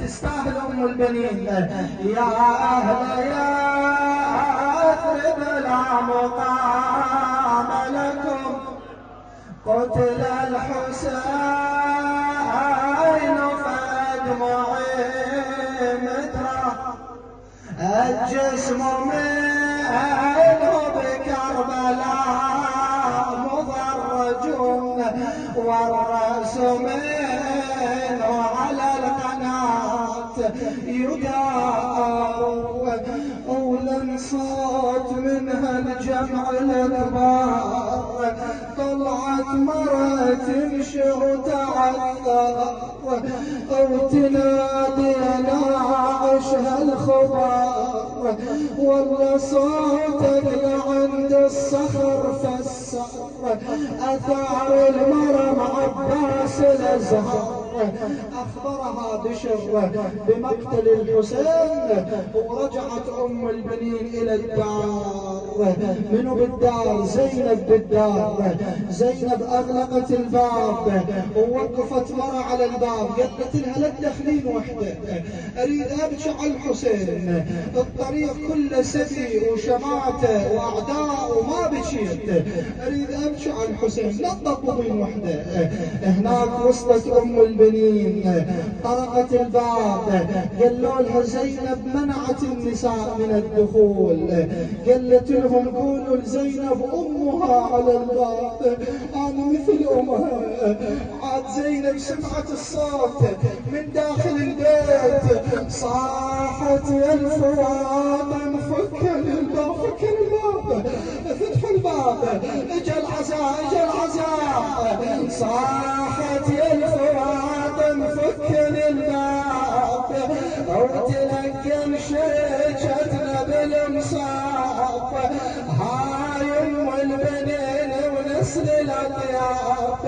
تستاهل أم البنين. يا أهل يثرب لا مقام لكم، قتل الحسين فادمعي مترا، الجسم منه بكربلاء مضرج، والرأس منه على القناة يدار، أولا صوت منها الجمع الأكبار، طلعت مرة تمشي وتعثر، أو تنادي ناعشها الخبر، ولا صوتك لعند الصخر فسر، أثار المرم عباس الأزهر، أخبرها بشر بمقتل الحسين، ورجعت أم البنين إلى الدار. منو بالدار؟ زينب بالدار. زينب أغلقت الباب ووقفت مرة على الباب، قالت لها لا تدخلين وحدة، أريد أبكي على الحسين، الطريق كله سبي وشماتة وأعداء وما بكيت، أريد أبكي على الحسين، لا تطلبين وحدة. هناك وصلت أم البنين، طرقت الباب، قالوا لها زينب منعت النساء من الدخول، قالت لهم قولوا لزينب أمها على الباب، أنا مثل أمها. عاد زينب سمعت الصوت من داخل البيت، صاحت يا الفواطم فك الباب، فك الباب، فتح الباب، اجا العزاء، اجا العزاء، صاحت يا الفواطم فك الباب، وتلقم شجتنا بالمصاف، هاي ام البنين ونسل الاطياف،